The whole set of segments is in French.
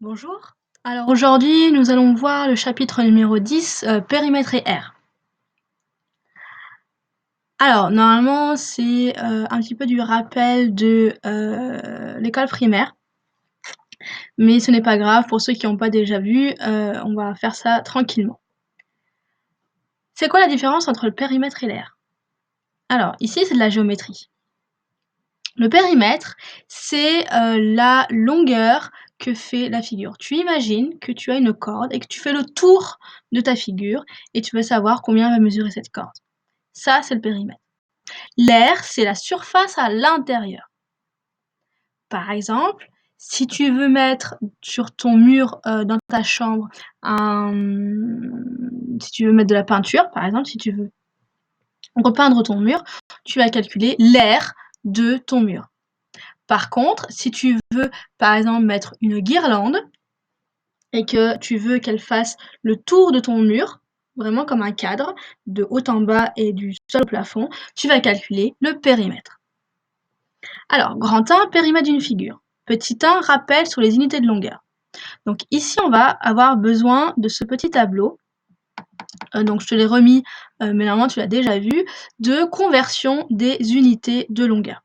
Bonjour. Alors aujourd'hui, nous allons voir le chapitre numéro 10, périmètre et aire. Alors normalement, c'est, un petit peu du rappel de, l'école primaire, mais ce n'est pas grave pour ceux qui n'ont pas déjà vu, on va faire ça tranquillement. C'est quoi la différence entre le périmètre et l'aire? Alors ici, c'est de la géométrie. Le périmètre, c'est, la longueur que fait la figure. Tu imagines que tu as une corde et que tu fais le tour de ta figure et tu veux savoir combien va mesurer cette corde. Ça, c'est le périmètre. L'aire, c'est la surface à l'intérieur. Par exemple, si tu veux mettre sur ton mur, dans ta chambre si tu veux mettre de la peinture, par exemple, si tu veux repeindre ton mur, tu vas calculer l'aire de ton mur. Par contre, si tu veux, par exemple, mettre une guirlande et que tu veux qu'elle fasse le tour de ton mur, vraiment comme un cadre, de haut en bas et du sol au plafond, tu vas calculer le périmètre. Alors, grand 1, périmètre d'une figure. Petit 1, rappel sur les unités de longueur. Donc ici, on va avoir besoin de ce petit tableau, donc je te l'ai remis, mais normalement tu l'as déjà vu, de conversion des unités de longueur.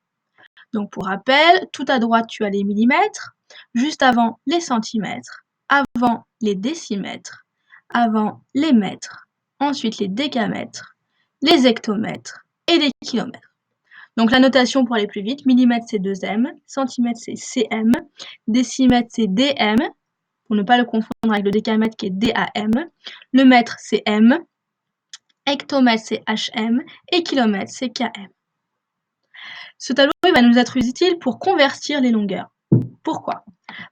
Donc pour rappel, tout à droite, tu as les millimètres, juste avant les centimètres, avant les décimètres, avant les mètres, ensuite les décamètres, les hectomètres et les kilomètres. Donc la notation pour aller plus vite, millimètre c'est 2m, centimètre c'est cm, décimètre c'est dm, pour ne pas le confondre avec le décamètre qui est DAM, le mètre c'est m, hectomètre c'est hm et kilomètre c'est km. Ce tableau il va nous être utile pour convertir les longueurs. Pourquoi?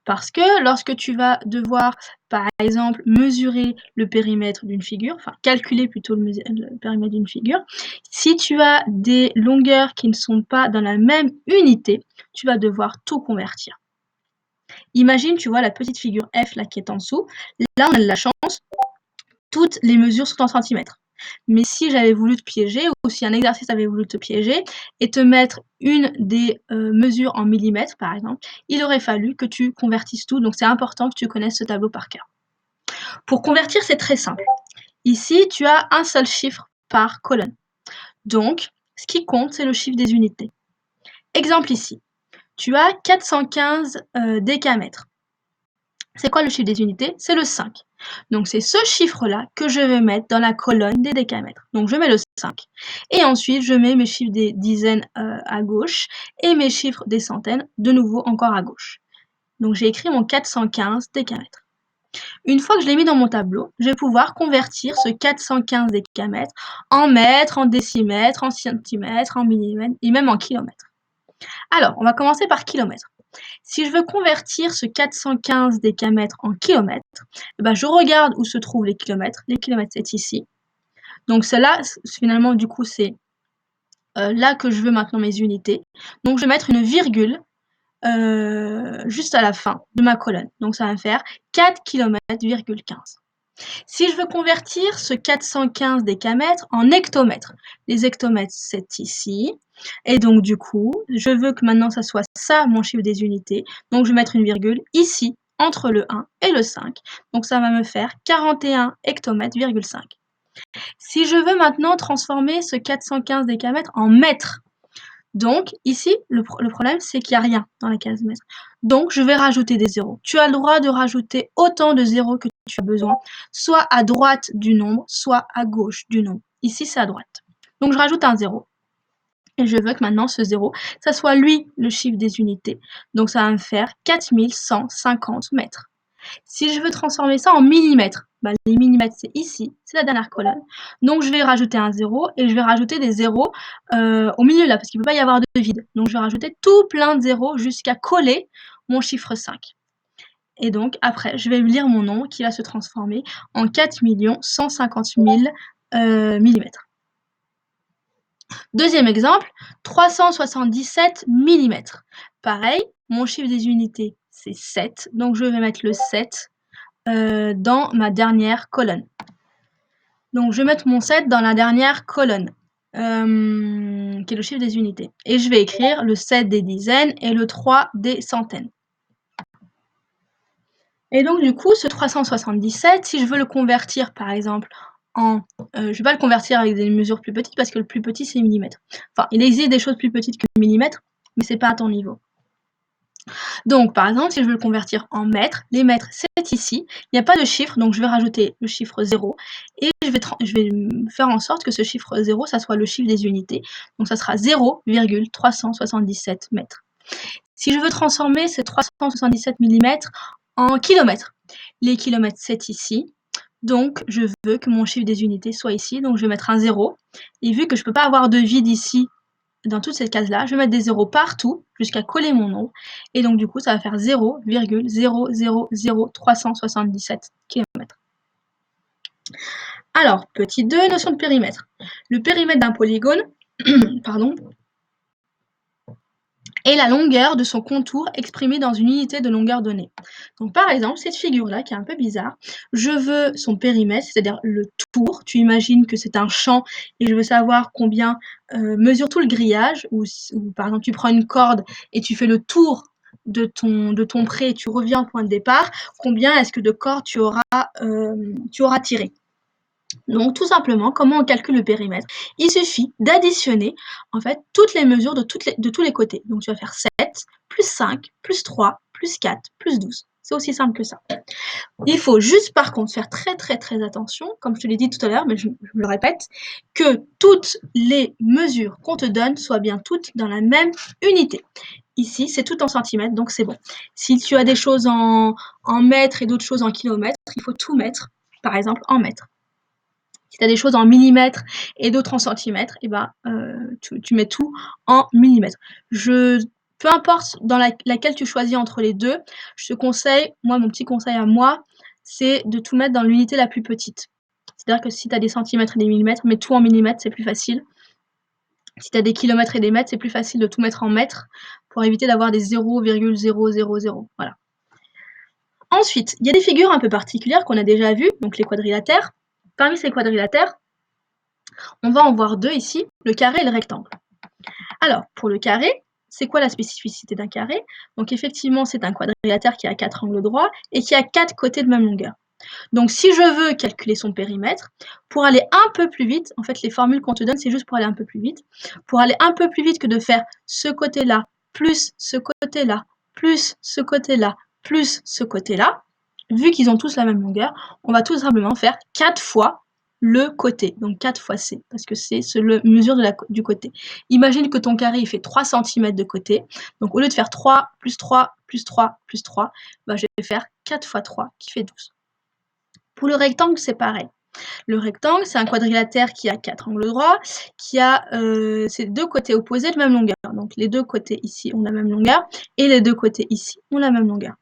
Parce que lorsque tu vas devoir, par exemple, mesurer le périmètre d'une figure, enfin calculer plutôt le périmètre d'une figure, si tu as des longueurs qui ne sont pas dans la même unité, tu vas devoir tout convertir. Imagine, tu vois la petite figure F là qui est en dessous. Là, on a de la chance, toutes les mesures sont en centimètres. Mais si j'avais voulu te piéger ou si un exercice avait voulu te piéger et te mettre une des mesures en millimètres, par exemple, il aurait fallu que tu convertisses tout. Donc c'est important que tu connaisses ce tableau par cœur. Pour convertir, c'est très simple. Ici, tu as un seul chiffre par colonne. Donc, ce qui compte, c'est le chiffre des unités. Exemple ici, tu as 415 décamètres. C'est quoi le chiffre des unités? C'est le 5. Donc c'est ce chiffre-là que je vais mettre dans la colonne des décamètres. Donc je mets le 5. Et ensuite, je mets mes chiffres des dizaines à gauche et mes chiffres des centaines, de nouveau encore à gauche. Donc j'ai écrit mon 415 décamètres. Une fois que je l'ai mis dans mon tableau, je vais pouvoir convertir ce 415 décamètres en mètres, en décimètres, en centimètres, en millimètres et même en kilomètres. Alors, on va commencer par kilomètres. Si je veux convertir ce 415 décamètres en kilomètres, je regarde où se trouvent les kilomètres. Les kilomètres, c'est ici. Donc celle-là, finalement, du coup, c'est là que je veux maintenant mes unités. Donc je vais mettre une virgule juste à la fin de ma colonne. Donc ça va me faire 4 km,15. Si je veux convertir ce 415 décamètres en hectomètres, les hectomètres c'est ici, et donc du coup, je veux que maintenant ça soit ça mon chiffre des unités, donc je vais mettre une virgule ici, entre le 1 et le 5, donc ça va me faire 41 hectomètres,5. Si je veux maintenant transformer ce 415 décamètres en mètres, donc ici, le problème, c'est qu'il n'y a rien dans la case mètre. Donc, je vais rajouter des zéros. Tu as le droit de rajouter autant de zéros que tu as besoin, soit à droite du nombre, soit à gauche du nombre. Ici, c'est à droite. Donc, je rajoute un zéro. Et je veux que maintenant, ce zéro, ça soit lui le chiffre des unités. Donc, ça va me faire 4150 mètres. Si je veux transformer ça en millimètres, les millimètres c'est ici, c'est la dernière colonne. Donc je vais rajouter un 0 et je vais rajouter des zéros au milieu là, parce qu'il ne peut pas y avoir de vide. Donc je vais rajouter tout plein de zéros jusqu'à coller mon chiffre 5. Et donc après, je vais lire mon nombre qui va se transformer en 4 150 000 millimètres. Deuxième exemple, 377 millimètres. Pareil, mon chiffre des unités c'est 7, donc je vais mettre le 7 dans ma dernière colonne. Donc je vais mettre mon 7 dans la dernière colonne, qui est le chiffre des unités. Et je vais écrire le 7 des dizaines et le 3 des centaines. Et donc du coup, ce 377, si je veux le convertir par exemple en, je vais pas le convertir avec des mesures plus petites parce que le plus petit c'est millimètres. Enfin, il existe des choses plus petites que millimètres, mais c'est pas à ton niveau. Donc par exemple, si je veux le convertir en mètres, les mètres c'est ici, il n'y a pas de chiffre, donc je vais rajouter le chiffre 0 et je vais faire en sorte que ce chiffre 0, ça soit le chiffre des unités. Donc ça sera 0,377 mètres. Si je veux transformer ces 377 millimètres en kilomètres, les kilomètres c'est ici, donc je veux que mon chiffre des unités soit ici, donc je vais mettre un 0, et vu que je ne peux pas avoir de vide ici, dans toutes ces cases-là, je vais mettre des zéros partout, jusqu'à coller mon nombre, et donc du coup ça va faire 0,000377 kilomètres. Alors, petit 2, notion de périmètre. Le périmètre d'un polygone, pardon, et la longueur de son contour exprimée dans une unité de longueur donnée. Donc par exemple, cette figure-là, qui est un peu bizarre, je veux son périmètre, c'est-à-dire le tour. Tu imagines que c'est un champ et je veux savoir combien mesure tout le grillage, ou par exemple tu prends une corde et tu fais le tour de ton pré et tu reviens au point de départ, combien est-ce que de cordes tu auras tiré. Donc tout simplement, comment on calcule le périmètre? Il suffit d'additionner en fait toutes les mesures de tous les côtés. Donc tu vas faire 7, plus 5, plus 3, plus 4, plus 12. C'est aussi simple que ça. Il faut juste par contre faire très attention, comme je te l'ai dit tout à l'heure, mais je le répète, que toutes les mesures qu'on te donne soient bien toutes dans la même unité. Ici, c'est tout en centimètres, donc c'est bon. Si tu as des choses en mètres et d'autres choses en kilomètres, il faut tout mettre, par exemple, en mètres. Si tu as des choses en millimètres et d'autres en centimètres, et ben, tu mets tout en millimètres. Peu importe dans laquelle tu choisis entre les deux, je te conseille, mon petit conseil à moi, c'est de tout mettre dans l'unité la plus petite. C'est-à-dire que si tu as des centimètres et des millimètres, mets tout en millimètres, c'est plus facile. Si tu as des kilomètres et des mètres, c'est plus facile de tout mettre en mètres pour éviter d'avoir des 0,000. Voilà. Ensuite, il y a des figures un peu particulières qu'on a déjà vues, donc les quadrilatères. Parmi ces quadrilatères, on va en voir deux ici, le carré et le rectangle. Alors, pour le carré, c'est quoi la spécificité d'un carré? Donc effectivement, c'est un quadrilatère qui a 4 angles droits et qui a 4 côtés de même longueur. Donc si je veux calculer son périmètre, pour aller un peu plus vite, en fait les formules qu'on te donne, c'est juste pour aller un peu plus vite. Pour aller un peu plus vite que de faire ce côté-là, plus ce côté-là, plus ce côté-là, plus ce côté-là, vu qu'ils ont tous la même longueur, on va tout simplement faire 4 fois le côté, donc 4 fois C, parce que c'est la mesure du côté. Imagine que ton carré il fait 3 cm de côté, donc au lieu de faire 3 plus 3 plus 3 plus 3, bah, je vais faire 4 fois 3 qui fait 12. Pour le rectangle, c'est pareil. Le rectangle, c'est un quadrilatère qui a 4 angles droits, qui a ses deux côtés opposés de même longueur. Donc les deux côtés ici ont la même longueur, et les deux côtés ici ont la même longueur.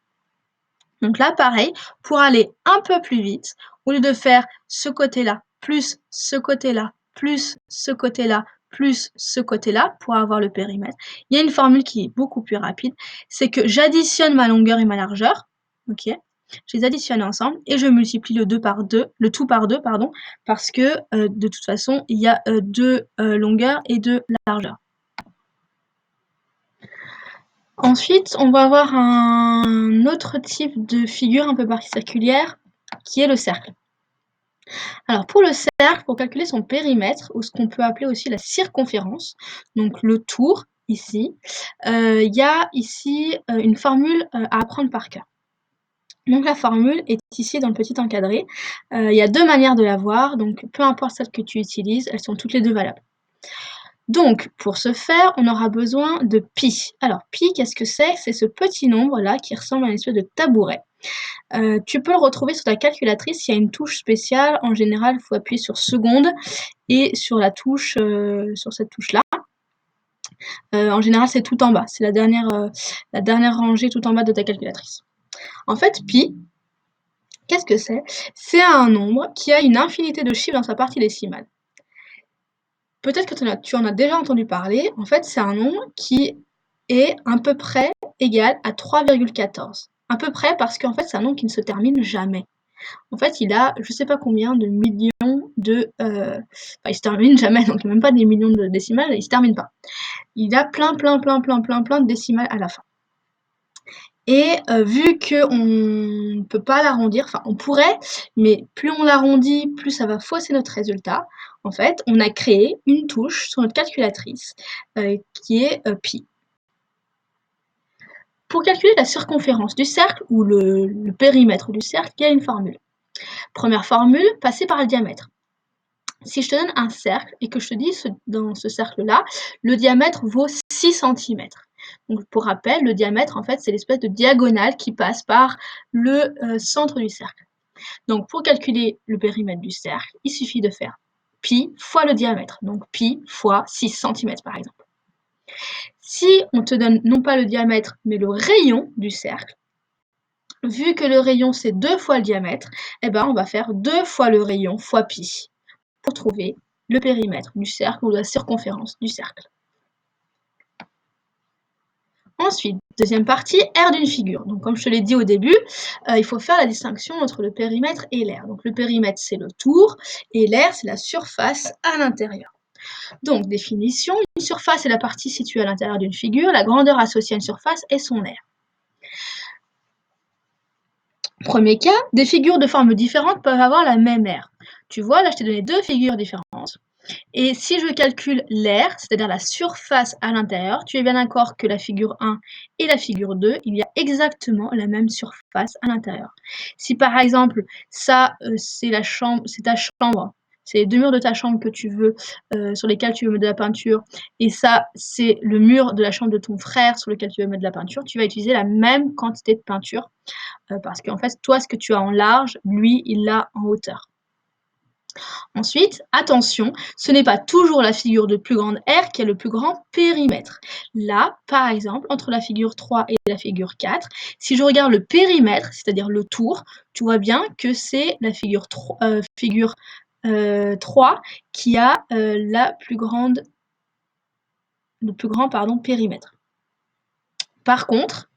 Donc là, pareil, pour aller un peu plus vite, au lieu de faire ce côté-là, plus ce côté-là, plus ce côté-là, plus ce côté-là, pour avoir le périmètre, il y a une formule qui est beaucoup plus rapide, c'est que j'additionne ma longueur et ma largeur, ok? Je les additionne ensemble et je multiplie le tout par deux, pardon, parce que de toute façon, il y a deux longueurs et deux largeurs. Ensuite, on va avoir un autre type de figure un peu particulière, qui est le cercle. Alors pour le cercle, pour calculer son périmètre, ou ce qu'on peut appeler aussi la circonférence, donc le tour, ici, il y a ici une formule à apprendre par cœur. Donc la formule est ici dans le petit encadré. Il y a deux manières de la voir, donc peu importe celle que tu utilises, elles sont toutes les deux valables. Donc, pour ce faire, on aura besoin de pi. Alors, pi, qu'est-ce que c'est? C'est ce petit nombre-là qui ressemble à une espèce de tabouret. Tu peux le retrouver sur ta calculatrice, il y a une touche spéciale. En général, il faut appuyer sur seconde et sur la touche, sur cette touche-là. En général, c'est tout en bas. C'est la dernière rangée tout en bas de ta calculatrice. En fait, pi, qu'est-ce que c'est? C'est un nombre qui a une infinité de chiffres dans sa partie décimale. Peut-être que tu en as déjà entendu parler. En fait, c'est un nombre qui est à peu près égal à 3,14. À peu près parce qu'en fait, c'est un nombre qui ne se termine jamais. En fait, il a je sais pas combien de millions de... il se termine jamais, donc il n'y a même pas des millions de décimales, il se termine pas. Il a plein de décimales à la fin. Et vu qu'on ne peut pas l'arrondir, enfin on pourrait, mais plus on l'arrondit, plus ça va fausser notre résultat. En fait, on a créé une touche sur notre calculatrice, qui est, pi. Pour calculer la circonférence du cercle ou le périmètre du cercle, il y a une formule. Première formule, passer par le diamètre. Si je te donne un cercle et que je te dis dans ce cercle-là, le diamètre vaut 6 cm. Donc pour rappel, le diamètre, en fait, c'est l'espèce de diagonale qui passe par le centre du cercle. Donc pour calculer le périmètre du cercle, il suffit de faire pi fois le diamètre. Donc pi fois 6 cm par exemple. Si on te donne non pas le diamètre, mais le rayon du cercle, vu que le rayon c'est 2 fois le diamètre, eh ben on va faire 2 fois le rayon fois pi pour trouver le périmètre du cercle ou la circonférence du cercle. Ensuite, deuxième partie, aire d'une figure. Donc comme je te l'ai dit au début, il faut faire la distinction entre le périmètre et l'aire. Donc le périmètre c'est le tour et l'aire c'est la surface à l'intérieur. Donc définition, une surface est la partie située à l'intérieur d'une figure, la grandeur associée à une surface est son aire. Premier cas, des figures de formes différentes peuvent avoir la même aire. Tu vois, là je t'ai donné deux figures différentes. Et si je calcule l'aire, c'est-à-dire la surface à l'intérieur, tu es bien d'accord que la figure 1 et la figure 2, il y a exactement la même surface à l'intérieur. Si par exemple, ça, c'est ta chambre, c'est les deux murs de ta chambre que tu veux, sur lesquels tu veux mettre de la peinture, et ça, c'est le mur de la chambre de ton frère sur lequel tu veux mettre de la peinture, tu vas utiliser la même quantité de peinture, parce qu'en fait, toi, ce que tu as en large, lui, il l'a en hauteur. Ensuite, attention, ce n'est pas toujours la figure de plus grande R qui a le plus grand périmètre. Là, par exemple, entre la figure 3 et la figure 4, si je regarde le périmètre, c'est-à-dire le tour, tu vois bien que c'est la figure 3, 3 qui a le plus grand périmètre. Par contre,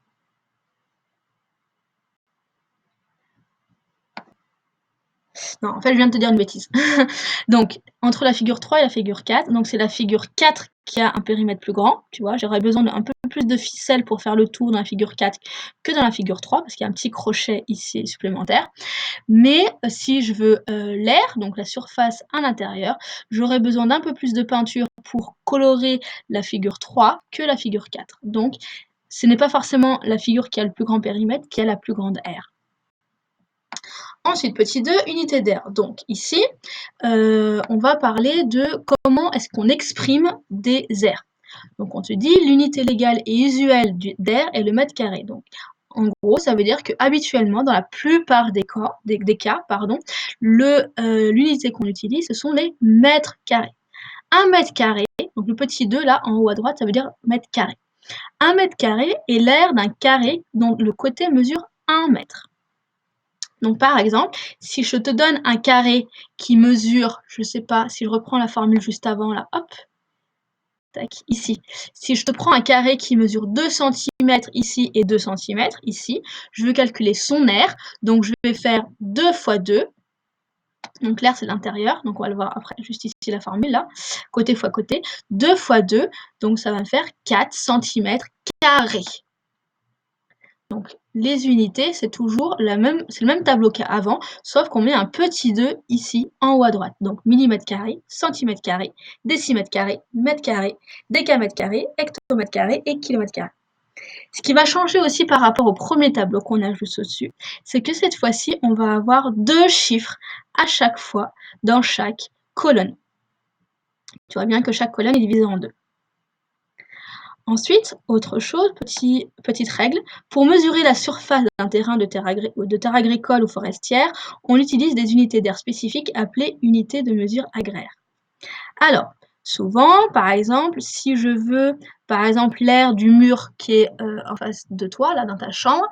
non, en fait, je viens de te dire une bêtise. Donc, entre la figure 3 et la figure 4, donc c'est la figure 4 qui a un périmètre plus grand, tu vois, j'aurais besoin d'un peu plus de ficelle pour faire le tour dans la figure 4 que dans la figure 3, parce qu'il y a un petit crochet ici supplémentaire. Mais si je veux l'air, donc la surface à l'intérieur, j'aurais besoin d'un peu plus de peinture pour colorer la figure 3 que la figure 4. Donc, ce n'est pas forcément la figure qui a le plus grand périmètre qui a la plus grande aire. Ensuite, petit 2, unité d'air. Donc ici, on va parler de comment est-ce qu'on exprime des aires. Donc on te dit l'unité légale et usuelle d'air est le mètre carré. Donc en gros, ça veut dire que habituellement, dans la plupart des cas, l'unité qu'on utilise, ce sont les mètres carrés. Un mètre carré, donc le petit 2 là en haut à droite, ça veut dire mètre carré. Un mètre carré est l'aire d'un carré dont le côté mesure 1 mètre. Donc par exemple, si je te donne un carré qui mesure, je ne sais pas, si je reprends la formule juste avant là, hop, tac, ici. Si je te prends un carré qui mesure 2 cm ici et 2 cm ici, je veux calculer son aire, donc je vais faire 2 fois 2. Donc l'aire c'est l'intérieur, donc on va le voir après, juste ici la formule là, côté fois côté, 2 fois 2, donc ça va me faire 4 cm carrés. Donc les unités, c'est toujours c'est le même tableau qu'avant, sauf qu'on met un petit 2 ici en haut à droite. Donc millimètre carré, centimètre carré, décimètre carré, mètre carré, décamètre carré, hectomètre carré et kilomètre carré. Ce qui va changer aussi par rapport au premier tableau qu'on a juste au-dessus, c'est que cette fois-ci, on va avoir deux chiffres à chaque fois dans chaque colonne. Tu vois bien que chaque colonne est divisée en deux. Ensuite, autre chose, petite règle, pour mesurer la surface d'un terrain de terre agricole ou forestière, on utilise des unités d'aire spécifiques appelées unités de mesure agraire. Alors, souvent, par exemple, si je veux, par exemple, l'aire du mur qui est en face de toi, là, dans ta chambre,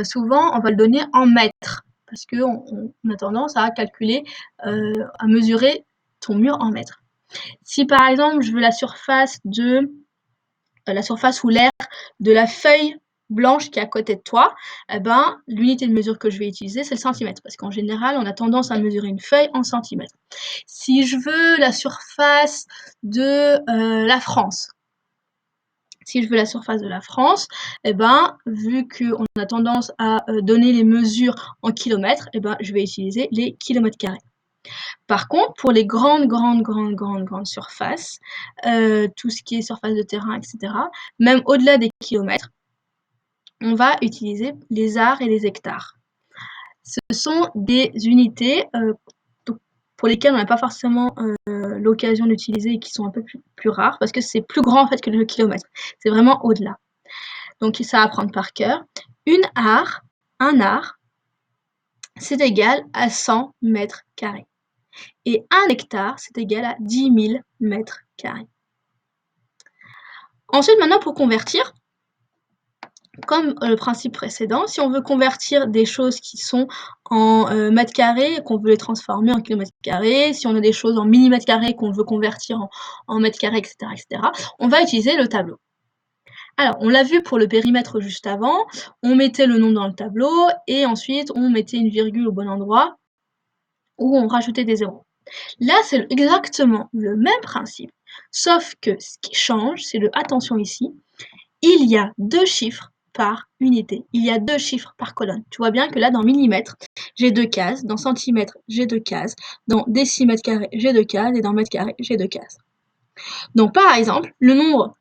souvent, on va le donner en mètres, parce qu'on a tendance à calculer, à mesurer ton mur en mètres. Si, par exemple, je veux la surface ou l'aire de la feuille blanche qui est à côté de toi, eh ben, l'unité de mesure que je vais utiliser, c'est le centimètre, parce qu'en général, on a tendance à mesurer une feuille en centimètres. Si je veux la surface de la France, Si je veux la surface de la France, eh ben, vu qu'on a tendance à donner les mesures en kilomètres, eh ben, je vais utiliser les kilomètres carrés. Par contre, pour les grandes surfaces, tout ce qui est surface de terrain, etc., même au-delà des kilomètres, on va utiliser les arts et les hectares. Ce sont des unités pour lesquelles on n'a pas forcément l'occasion d'utiliser et qui sont un peu plus rares parce que c'est plus grand en fait que le kilomètre. C'est vraiment au-delà. Donc ça à apprendre par cœur. Un art, c'est égal à 100 mètres carrés. Et 1 hectare, c'est égal à 10 000 mètres carrés. Ensuite, maintenant, pour convertir, comme le principe précédent, si on veut convertir des choses qui sont en mètres carrés, qu'on veut les transformer en kilomètres carrés, si on a des choses en millimètres carrés qu'on veut convertir en mètres carrés, etc., on va utiliser le tableau. Alors, on l'a vu pour le périmètre juste avant, on mettait le nom dans le tableau et ensuite on mettait une virgule au bon endroit ou on rajoutait des zéros. Là, c'est exactement le même principe, sauf que ce qui change, c'est attention ici, il y a 2 chiffres par unité. Il y a 2 chiffres par colonne. Tu vois bien que là, dans millimètres, j'ai 2 cases, dans centimètres, j'ai 2 cases, dans décimètres carrés, j'ai 2 cases, et dans mètres carrés, j'ai 2 cases. Donc, par exemple, le nombre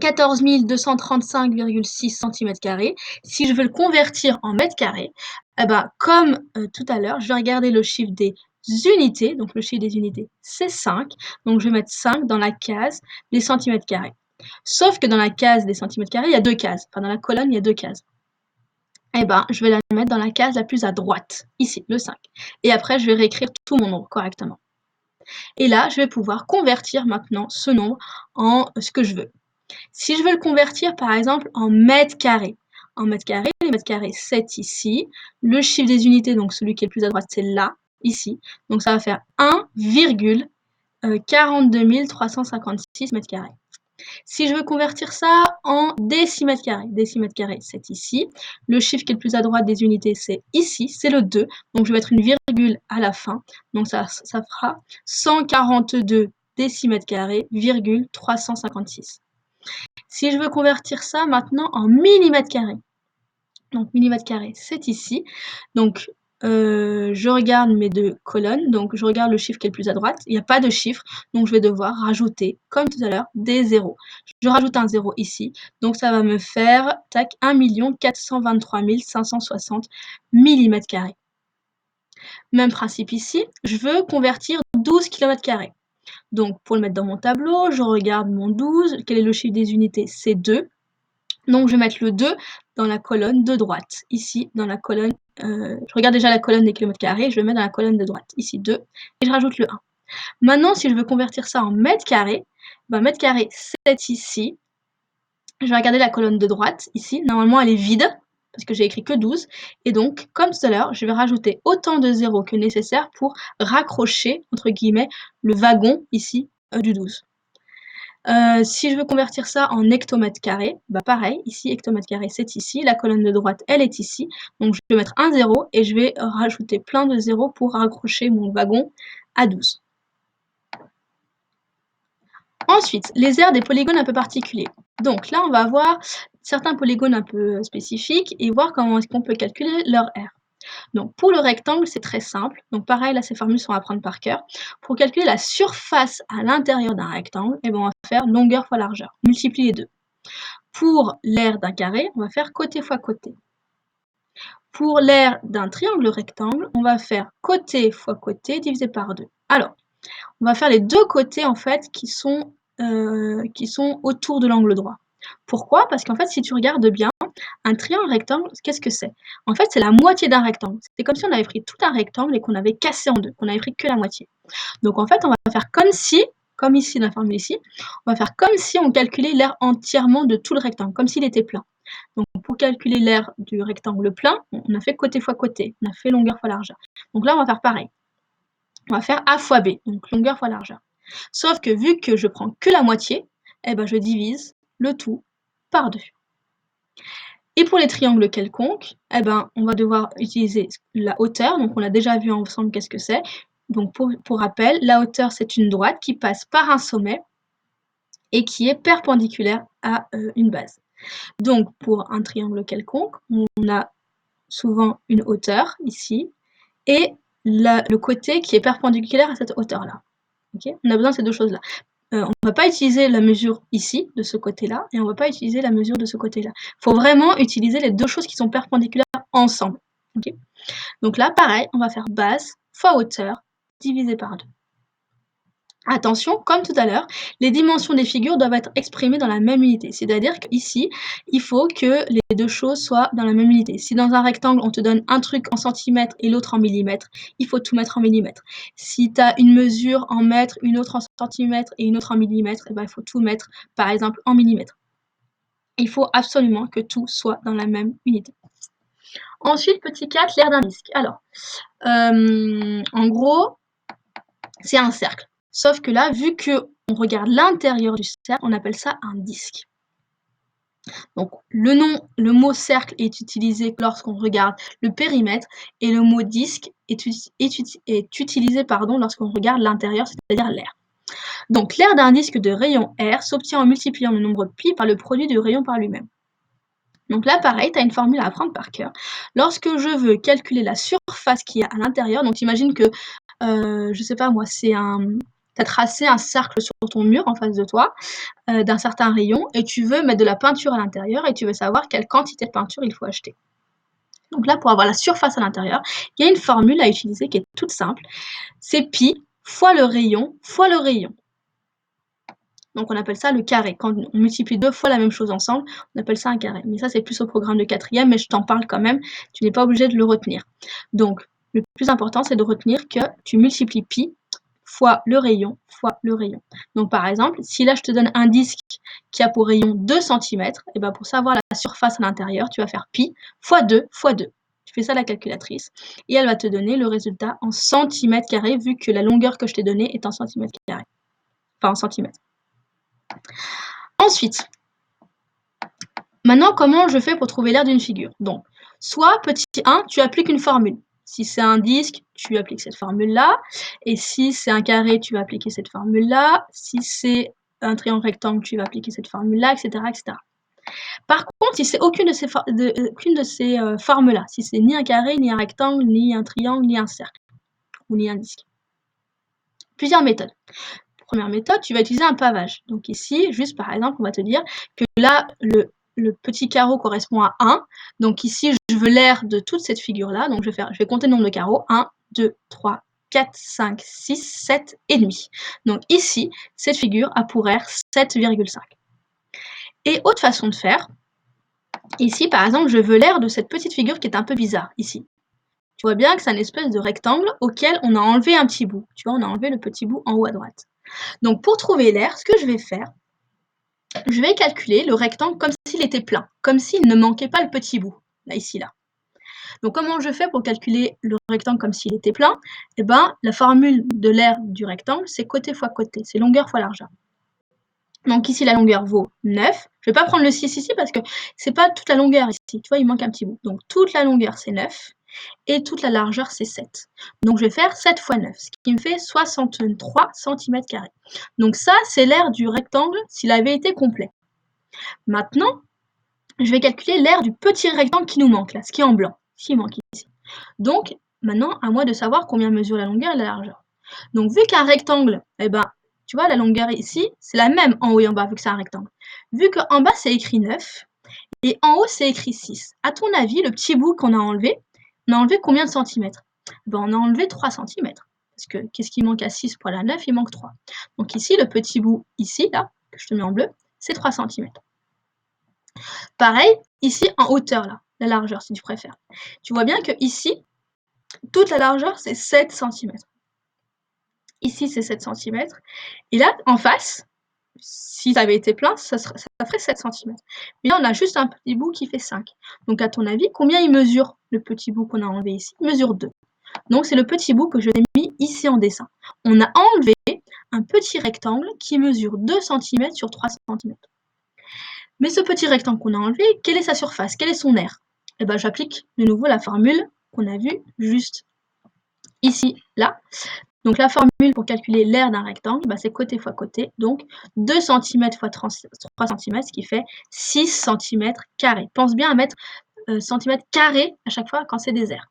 14 235,6 cm², si je veux le convertir en mètres carrés, eh ben, comme tout à l'heure, je vais regarder le chiffre des unités, donc le chiffre des unités, c'est 5, donc je vais mettre 5 dans la case des centimètres carrés. Sauf que dans la case des centimètres carrés, il y a 2 cases, enfin dans la colonne, il y a 2 cases. Eh ben, je vais la mettre dans la case la plus à droite, ici, le 5. Et après, je vais réécrire tout mon nombre correctement. Et là, je vais pouvoir convertir maintenant ce nombre en ce que je veux. Si je veux le convertir, par exemple, en mètres carrés, les mètres carrés, c'est ici. Le chiffre des unités, donc celui qui est le plus à droite, c'est là, ici. Donc ça va faire 1,42 356 mètres carrés. Si je veux convertir ça en décimètres carrés, c'est ici. Le chiffre qui est le plus à droite des unités, c'est ici, c'est le 2. Donc je vais mettre une virgule à la fin. Donc ça fera 142 décimètres carrés, 356. Si je veux convertir ça maintenant en millimètres carrés, donc millimètres carrés, c'est ici. Donc je regarde mes 2 colonnes, donc je regarde le chiffre qui est le plus à droite, il n'y a pas de chiffre, donc je vais devoir rajouter, comme tout à l'heure, des zéros. Je rajoute un 0 ici, donc ça va me faire, tac, 1 423 560 millimètres carrés. Même principe ici, je veux convertir 12 kilomètres carrés. Donc pour le mettre dans mon tableau, je regarde mon 12, quel est le chiffre des unités? C'est 2. Donc je vais mettre le 2 dans la colonne de droite, ici dans la colonne, je regarde déjà la colonne des kilomètres carrés, je vais mettre dans la colonne de droite, ici 2, et je rajoute le 1. Maintenant, si je veux convertir ça en mètres carrés, ben, mètres carrés, c'est ici. Je vais regarder la colonne de droite, ici, normalement elle est vide, parce que j'ai écrit que 12, et donc, comme tout à l'heure, je vais rajouter autant de zéros que nécessaire pour raccrocher, entre guillemets, le wagon, ici, du 12. Si je veux convertir ça en hectomètres carrés, bah pareil, ici hectomètres carrés c'est ici, la colonne de droite elle est ici, donc je vais mettre un 0 et je vais rajouter plein de zéros pour raccrocher mon wagon à 12. Ensuite, les aires des polygones un peu particuliers. Donc là on va avoir certains polygones un peu spécifiques et voir comment est-ce qu'on peut calculer leur aire. Donc pour le rectangle, c'est très simple. Donc pareil, là ces formules sont à apprendre par cœur. Pour calculer la surface à l'intérieur d'un rectangle, eh ben, on va faire longueur fois largeur, multiplier les deux. Pour l'aire d'un carré, on va faire côté fois côté. Pour l'aire d'un triangle rectangle, on va faire côté fois côté divisé par 2. Alors, on va faire les deux côtés en fait qui sont autour de l'angle droit. Pourquoi? Parce qu'en fait, si tu regardes bien, un triangle rectangle, qu'est-ce que c'est? En fait, c'est la moitié d'un rectangle. C'est comme si on avait pris tout un rectangle et qu'on avait cassé en deux, qu'on avait pris que la moitié. Donc en fait, on va faire comme si, comme ici dans la formule ici, on va faire comme si on calculait l'aire entièrement de tout le rectangle, comme s'il était plein. Donc pour calculer l'aire du rectangle plein, on a fait côté fois côté, on a fait longueur fois largeur. Donc là, on va faire pareil. On va faire A fois B, donc longueur fois largeur. Sauf que vu que je prends que la moitié, eh ben je divise le tout par 2. Et pour les triangles quelconques, eh ben, on va devoir utiliser la hauteur. Donc on a déjà vu ensemble qu'est-ce que c'est. Donc pour rappel, la hauteur c'est une droite qui passe par un sommet et qui est perpendiculaire à une base. Donc pour un triangle quelconque, on a souvent une hauteur ici et le côté qui est perpendiculaire à cette hauteur-là. Okay, on a besoin de ces deux choses-là. On ne va pas utiliser la mesure ici, de ce côté-là, et on ne va pas utiliser la mesure de ce côté-là. Il faut vraiment utiliser les deux choses qui sont perpendiculaires ensemble. Okay, donc là, pareil, on va faire base fois hauteur divisé par 2. Attention, comme tout à l'heure, les dimensions des figures doivent être exprimées dans la même unité. C'est-à-dire qu'ici, il faut que les deux choses soient dans la même unité. Si dans un rectangle, on te donne un truc en centimètres et l'autre en millimètres, il faut tout mettre en millimètres. Si tu as une mesure en mètres, une autre en centimètres et une autre en millimètres, eh ben, il faut tout mettre, par exemple, en millimètres. Il faut absolument que tout soit dans la même unité. Ensuite, petit 4, l'aire d'un disque. Alors, en gros, c'est un cercle. Sauf que là, vu qu'on regarde l'intérieur du cercle, on appelle ça un disque. Donc le mot cercle est utilisé lorsqu'on regarde le périmètre et le mot disque est utilisé lorsqu'on regarde l'intérieur, c'est-à-dire l'aire. Donc l'aire d'un disque de rayon R s'obtient en multipliant le nombre pi par le produit du rayon par lui-même. Donc là, pareil, tu as une formule à apprendre par cœur. Lorsque je veux calculer la surface qu'il y a à l'intérieur, donc imagine que, je sais pas moi, tu as tracé un cercle sur ton mur en face de toi, d'un certain rayon, et tu veux mettre de la peinture à l'intérieur, et tu veux savoir quelle quantité de peinture il faut acheter. Donc là, pour avoir la surface à l'intérieur, il y a une formule à utiliser qui est toute simple. C'est pi fois le rayon fois le rayon. Donc on appelle ça le carré. Quand on multiplie deux fois la même chose ensemble, on appelle ça un carré. Mais ça, c'est plus au programme de 4e, mais je t'en parle quand même. Tu n'es pas obligé de le retenir. Donc, le plus important, c'est de retenir que tu multiplies pi fois le rayon fois le rayon. Donc par exemple, si là je te donne un disque qui a pour rayon 2 cm, et ben pour savoir la surface à l'intérieur, tu vas faire pi fois 2 fois 2. Tu fais ça à la calculatrice et elle va te donner le résultat en centimètres carrés vu que la longueur que je t'ai donnée est en centimètres carrés. Enfin en centimètres. Ensuite, maintenant comment je fais pour trouver l'aire d'une figure? Donc, soit petit 1, tu appliques une formule. Si c'est un disque, tu appliques cette formule-là. Et si c'est un carré, tu vas appliquer cette formule-là. Si c'est un triangle rectangle, tu vas appliquer cette formule-là, etc., etc. Par contre, si c'est aucune de ces formes-là, si c'est ni un carré, ni un rectangle, ni un triangle, ni un cercle, ou ni un disque. Plusieurs méthodes. Première méthode, tu vas utiliser un pavage. Donc ici, juste par exemple, on va te dire que là, le petit carreau correspond à 1. Donc ici, je veux l'aire de toute cette figure-là. Donc je vais compter le nombre de carreaux. 1, 2, 3, 4, 5, 6, 7 et demi. Donc ici, cette figure a pour aire 7,5. Et autre façon de faire, ici par exemple, je veux l'aire de cette petite figure qui est un peu bizarre, ici. Tu vois bien que c'est une espèce de rectangle auquel on a enlevé un petit bout. Tu vois, on a enlevé le petit bout en haut à droite. Donc pour trouver l'aire, ce que je vais faire, je vais calculer le rectangle comme s'il était plein, comme s'il ne manquait pas le petit bout, là, ici, là. Donc comment je fais pour calculer le rectangle comme s'il était plein? Eh ben, la formule de l'aire du rectangle, c'est côté fois côté, c'est longueur fois largeur. Donc ici, la longueur vaut 9. Je ne vais pas prendre le 6 ici parce que c'est pas toute la longueur ici. Tu vois, il manque un petit bout. Donc toute la longueur, c'est 9. Et toute la largeur, c'est 7. Donc je vais faire 7 fois 9, ce qui me fait 63 cm². Donc ça, c'est l'aire du rectangle s'il avait été complet. Maintenant, je vais calculer l'aire du petit rectangle qui nous manque, là, ce qui est en blanc, ce qui manque ici. Donc, maintenant, à moi de savoir combien mesure la longueur et la largeur. Donc, vu qu'un rectangle, eh ben, tu vois, la longueur ici, c'est la même en haut et en bas, vu que c'est un rectangle. Vu qu'en bas, c'est écrit 9, et en haut, c'est écrit 6. À ton avis, le petit bout qu'on a enlevé combien de centimètres? Ben, on a enlevé 3 centimètres. Parce que qu'est-ce qui manque à 6 pour aller à 9? Il manque 3. Donc ici, le petit bout, ici, là, que je te mets en bleu, c'est 3 centimètres. Pareil, ici, en hauteur, là, la largeur, si tu préfères. Tu vois bien que ici, toute la largeur, c'est 7 cm. Ici, c'est 7 cm. Et là, en face, si ça avait été plein, ça ferait 7 cm. Mais là, on a juste un petit bout qui fait 5. Donc, à ton avis, combien il mesure le petit bout qu'on a enlevé ici? Il mesure 2. Donc, c'est le petit bout que je t'ai mis ici en dessin. On a enlevé un petit rectangle qui mesure 2 cm sur 3 cm. Mais ce petit rectangle qu'on a enlevé, quelle est sa surface? Quelle est son aire? Eh ben, j'applique de nouveau la formule qu'on a vue juste ici, là. Donc la formule pour calculer l'aire d'un rectangle, bah, c'est côté fois côté, donc 2 cm fois 3 cm, ce qui fait 6 cm². Pense bien à mettre centimètres carrés à chaque fois quand c'est des aires.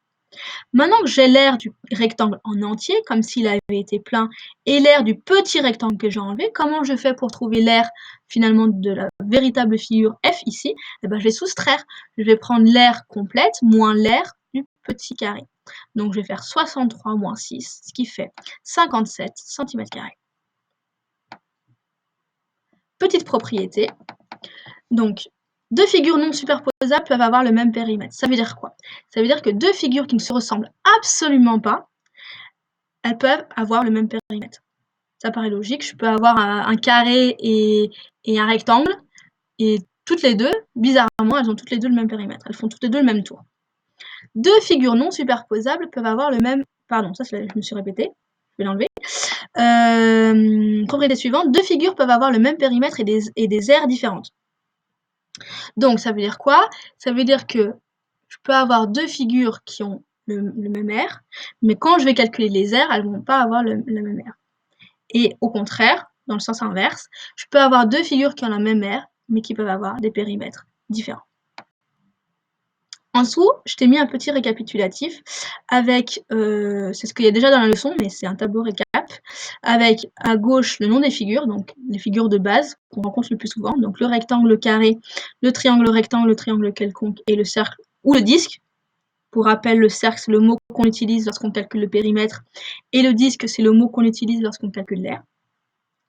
Maintenant que j'ai l'aire du rectangle en entier, comme s'il avait été plein, et l'aire du petit rectangle que j'ai enlevé, comment je fais pour trouver l'aire finalement de la véritable figure F ici? Eh ben, je vais soustraire. Je vais prendre l'aire complète moins l'aire du petit carré. Donc je vais faire 63 moins 6, ce qui fait 57 cm². Petite propriété, donc deux figures non superposables peuvent avoir le même périmètre. Ça veut dire quoi? Ça veut dire que deux figures qui ne se ressemblent absolument pas, elles peuvent avoir le même périmètre. Ça paraît logique, je peux avoir un carré et un rectangle, et toutes les deux, bizarrement, elles ont toutes les deux le même périmètre. Elles font toutes les deux le même tour. Deux figures non superposables peuvent avoir le même... Pardon, ça je me suis répétée, je vais l'enlever. Propriété suivante, deux figures peuvent avoir le même périmètre et des aires différentes. Donc ça veut dire quoi? Ça veut dire que je peux avoir deux figures qui ont le même aire, mais quand je vais calculer les aires, elles ne vont pas avoir le même aire. Et au contraire, dans le sens inverse, je peux avoir deux figures qui ont la même aire, mais qui peuvent avoir des périmètres différents. En dessous, je t'ai mis un petit récapitulatif avec, c'est ce qu'il y a déjà dans la leçon, mais c'est un tableau récap, avec à gauche le nom des figures, donc les figures de base qu'on rencontre le plus souvent, donc le rectangle, le carré, le triangle, le triangle quelconque et le cercle ou le disque. Pour rappel, le cercle, c'est le mot qu'on utilise lorsqu'on calcule le périmètre, et le disque, c'est le mot qu'on utilise lorsqu'on calcule l'aire.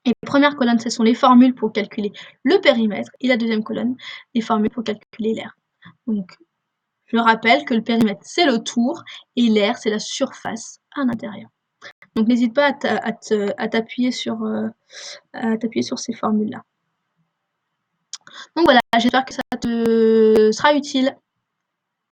Et la première colonne, ce sont les formules pour calculer le périmètre, et la deuxième colonne, les formules pour calculer l'aire. Donc, je rappelle que le périmètre, c'est le tour, et l'aire, c'est la surface à l'intérieur. Donc, n'hésite pas à t'appuyer sur ces formules-là. Donc voilà, j'espère que ça te sera utile.